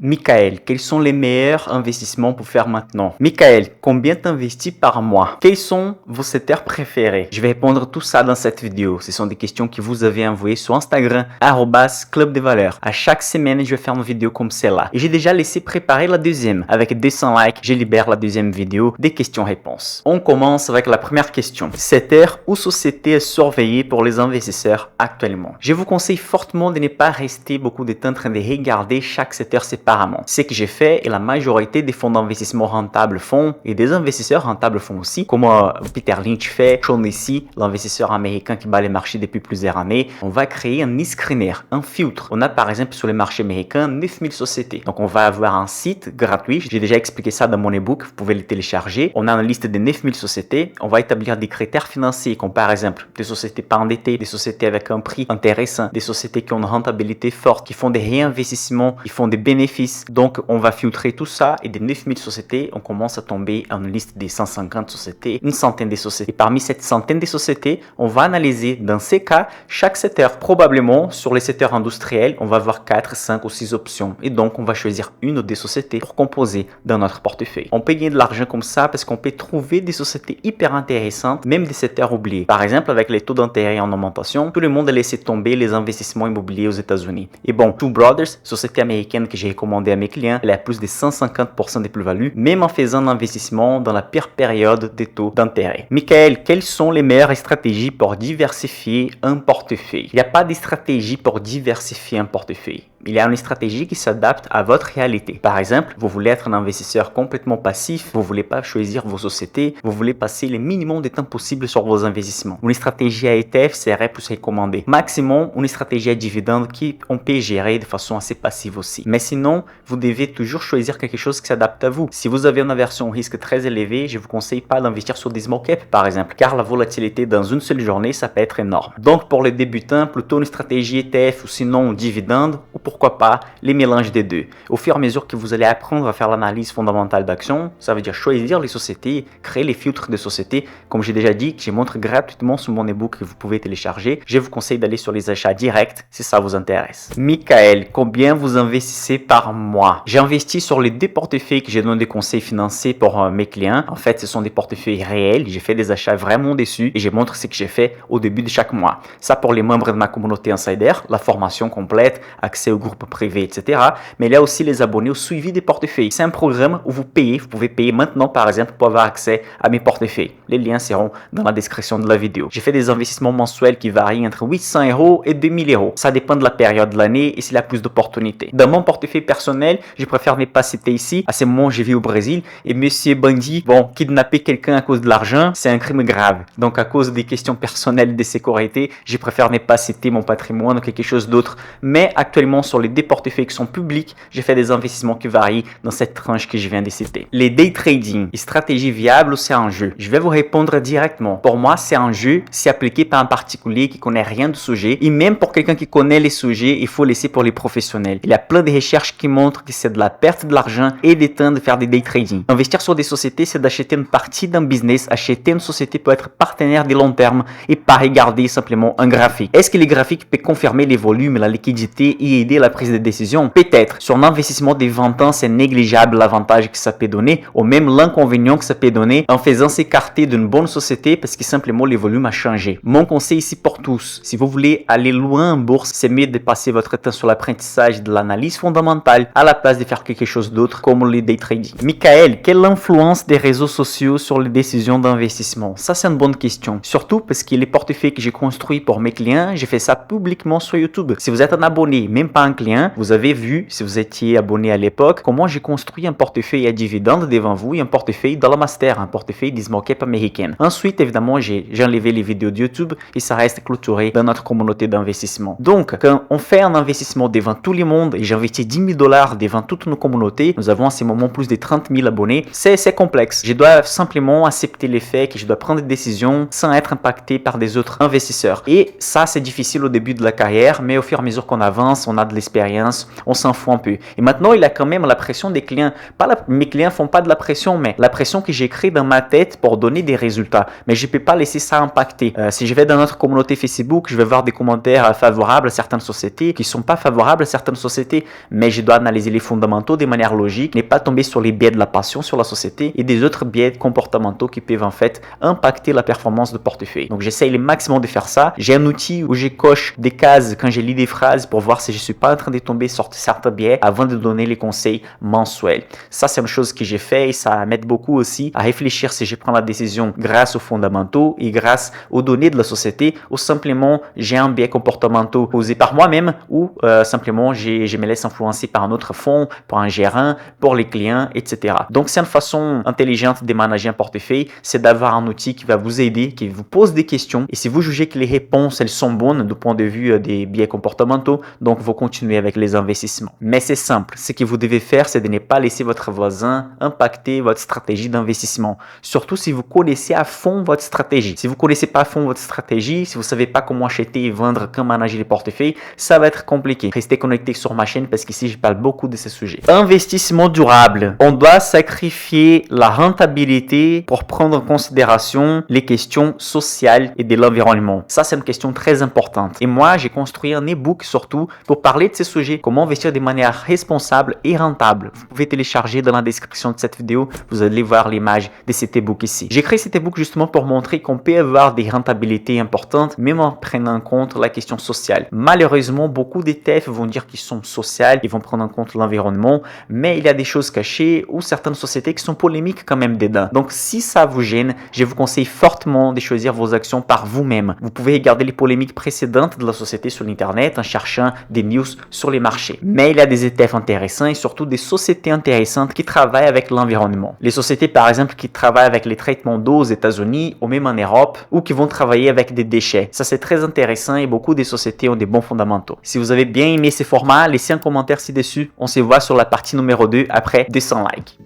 Michael, quels sont les meilleurs investissements pour faire maintenant? Michael, combien t'investis par mois? Quels sont vos secteurs préférés? Je vais répondre tout ça dans cette vidéo. Ce sont des questions que vous avez envoyées sur Instagram, @club des valeurs. À chaque semaine, je vais faire une vidéo comme celle-là. Et j'ai déjà laissé préparer la deuxième. Avec 200 likes, je libère la deuxième vidéo des questions-réponses. On commence avec la première question. Secteur ou société est surveillée pour les investisseurs actuellement? Je vous conseille fortement de ne pas rester beaucoup de temps en train de regarder chaque secteur séparément. Ce que j'ai fait et la majorité des fonds d'investissement rentables font et des investisseurs rentables font aussi, comme Peter Lynch fait, Shaughnessy, l'investisseur américain qui bat les marchés depuis plusieurs années. On va créer un e-screener, un filtre. On a par exemple sur les marchés américains 9000 sociétés. Donc on va avoir un site gratuit. J'ai déjà expliqué ça dans mon ebook. Vous pouvez le télécharger. On a une liste de 9000 sociétés. On va établir des critères financiers comme par exemple des sociétés pas endettées, des sociétés avec un prix intéressant, des sociétés qui ont une rentabilité forte, qui font des réinvestissements, qui font des bénéfices. Donc, on va filtrer tout ça et des 9000 sociétés, on commence à tomber à une liste des 150 sociétés, une centaine de sociétés. Et parmi cette centaine de sociétés, on va analyser dans ces cas chaque secteur. Probablement, sur les secteurs industriels, on va avoir 4, 5 ou 6 options. Et donc, on va choisir une ou deux sociétés pour composer dans notre portefeuille. On peut gagner de l'argent comme ça parce qu'on peut trouver des sociétés hyper intéressantes, même des secteurs oubliés. Par exemple, avec les taux d'intérêt en augmentation, tout le monde a laissé tomber les investissements immobiliers aux États-Unis. Et bon, Two Brothers, société américaine que j'ai recommandé à mes clients, elle a plus de 150% de plus-value, même en faisant un investissement dans la pire période des taux d'intérêt. Michael, quelles sont les meilleures stratégies pour diversifier un portefeuille? Il n'y a pas de stratégie pour diversifier un portefeuille. Il y a une stratégie qui s'adapte à votre réalité. Par exemple, vous voulez être un investisseur complètement passif, vous voulez pas choisir vos sociétés, vous voulez passer le minimum de temps possible sur vos investissements. Une stratégie à ETF serait plus recommandée. Maximum, une stratégie à dividende qui on peut gérer de façon assez passive aussi. Mais sinon, vous devez toujours choisir quelque chose qui s'adapte à vous. Si vous avez une aversion au risque très élevée, je vous conseille pas d'investir sur des small caps, par exemple, car la volatilité dans une seule journée, ça peut être énorme. Donc, pour les débutants, plutôt une stratégie ETF ou sinon dividende, ou pourquoi pas les mélanges des deux. Au fur et à mesure que vous allez apprendre à faire l'analyse fondamentale d'action, ça veut dire choisir les sociétés, créer les filtres de sociétés, comme j'ai déjà dit, que je montre gratuitement sur mon ebook que vous pouvez télécharger. Je vous conseille d'aller sur les achats directs si ça vous intéresse. Michael, combien vous investissez par mois? J'ai investi sur les deux portefeuilles que j'ai donné des conseils financiers pour mes clients. En fait, ce sont des portefeuilles réels. J'ai fait des achats vraiment dessus et je montre ce que j'ai fait au début de chaque mois. Ça pour les membres de ma communauté Insider, la formation complète, accès au groupe privé, etc. Mais il y a aussi les abonnés au suivi des portefeuilles. C'est un programme où vous payez. Vous pouvez payer maintenant, par exemple, pour avoir accès à mes portefeuilles. Les liens seront dans la description de la vidéo. J'ai fait des investissements mensuels qui varient entre 800 € et 2000 €. Ça dépend de la période de l'année et s'il y a plus d'opportunités. Dans mon portefeuille personnel, je préfère ne pas citer ici. À ce moment, je vis au Brésil et monsieur Bandit, kidnapper quelqu'un à cause de l'argent, c'est un crime grave. Donc, à cause des questions personnelles de sécurité, je préfère ne pas citer mon patrimoine ou quelque chose d'autre. Mais actuellement, sur les deux portefeuilles qui sont publics, j'ai fait des investissements qui varient dans cette tranche que je viens de citer. Les day trading, stratégie viable ou c'est un jeu? Je vais vous répondre directement. Pour moi, c'est un jeu si appliqué par un particulier qui connaît rien du sujet. Et même pour quelqu'un qui connaît les sujets, il faut laisser pour les professionnels. Il y a plein de recherches qui montrent que c'est de la perte de l'argent et des temps de faire des day trading. Investir sur des sociétés, c'est d'acheter une partie d'un business. Acheter une société peut être partenaire de long terme et pas regarder simplement un graphique. Est-ce que les graphiques peuvent confirmer les volumes, la liquidité et aider la prise de décision? Peut-être. Sur un investissement de 20 ans, c'est négligeable l'avantage que ça peut donner ou même l'inconvénient que ça peut donner en faisant s'écarter d'une bonne société parce que simplement les volumes ont changé. Mon conseil ici pour tous, si vous voulez aller loin en bourse, c'est mieux de passer votre temps sur l'apprentissage de l'analyse fondamentale à la place de faire quelque chose d'autre comme le day trading. Michael, quelle influence des réseaux sociaux sur les décisions d'investissement? Ça, c'est une bonne question. Surtout parce que les portefeuilles que j'ai construits pour mes clients, j'ai fait ça publiquement sur YouTube. Si vous êtes un abonné, même pas un client, vous avez vu, si vous étiez abonné à l'époque, comment j'ai construit un portefeuille à dividendes devant vous et un portefeuille Dollar Master, un portefeuille des small cap américaines. Ensuite, évidemment, j'ai enlevé les vidéos de YouTube et ça reste clôturé dans notre communauté d'investissement. Donc, quand on fait un investissement devant tout le monde et j'investis 10 000 $ devant toute nos communautés, nous avons à ce moment plus de 30 000 abonnés, c'est complexe. Je dois simplement accepter les faits, que je dois prendre des décisions sans être impacté par des autres investisseurs. Et ça, c'est difficile au début de la carrière, mais au fur et à mesure qu'on avance, on a de l'expérience, on s'en fout un peu. Et maintenant, il y a quand même la pression des clients. Mes clients font pas de la pression, mais la pression que j'ai créée dans ma tête pour donner des résultats. Mais je peux pas laisser ça impacter. Si je vais dans notre communauté Facebook, je vais voir des commentaires favorables à certaines sociétés qui sont pas favorables à certaines sociétés, mais je dois dois analyser les fondamentaux de manière logique, ne pas tomber sur les biais de la passion sur la société et des autres biais comportementaux qui peuvent en fait impacter la performance de portefeuille. Donc j'essaye le maximum de faire ça. J'ai un outil où je coche des cases quand je lis des phrases pour voir si je suis pas en train de tomber sur certains biais avant de donner les conseils mensuels. Ça, c'est une chose que j'ai fait et ça m'aide beaucoup aussi à réfléchir si je prends la décision grâce aux fondamentaux et grâce aux données de la société ou simplement j'ai un biais comportemental posé par moi-même ou simplement je me laisse influencer par un autre fonds, par un gérant, pour les clients, etc. Donc, c'est une façon intelligente de manager un portefeuille, c'est d'avoir un outil qui va vous aider, qui vous pose des questions et si vous jugez que les réponses, elles sont bonnes du point de vue des biais comportementaux, donc vous continuez avec les investissements. Mais c'est simple, ce que vous devez faire, c'est de ne pas laisser votre voisin impacter votre stratégie d'investissement. Surtout si vous connaissez à fond votre stratégie. Si vous connaissez pas à fond votre stratégie, si vous savez pas comment acheter et vendre, comment manager les portefeuilles, ça va être compliqué. Restez connecté sur ma chaîne parce qu'ici, je parle beaucoup de ces sujets. Investissement durable. On doit sacrifier la rentabilité pour prendre en considération les questions sociales et de l'environnement. Ça, c'est une question très importante. Et moi, j'ai construit un e-book surtout pour parler de ces sujets. Comment investir de manière responsable et rentable. Vous pouvez télécharger dans la description de cette vidéo. Vous allez voir l'image de cet e-book ici. J'ai créé cet e-book justement pour montrer qu'on peut avoir des rentabilités importantes, même en prenant en compte la question sociale. Malheureusement, beaucoup d'ETF vont dire qu'ils sont sociaux, ils vont prendre en compte l'environnement, mais il y a des choses cachées ou certaines sociétés qui sont polémiques quand même dedans. Donc, si ça vous gêne, je vous conseille fortement de choisir vos actions par vous-même. Vous pouvez regarder les polémiques précédentes de la société sur l'internet en cherchant des news sur les marchés. Mais il y a des ETF intéressants et surtout des sociétés intéressantes qui travaillent avec l'environnement. Les sociétés, par exemple, qui travaillent avec les traitements d'eau aux États-Unis ou même en Europe ou qui vont travailler avec des déchets. Ça, c'est très intéressant et beaucoup de sociétés ont des bons fondamentaux. Si vous avez bien aimé ces formats, laissez un commentaire ci-dessus. On se voit sur la partie numéro 2 après 200 likes.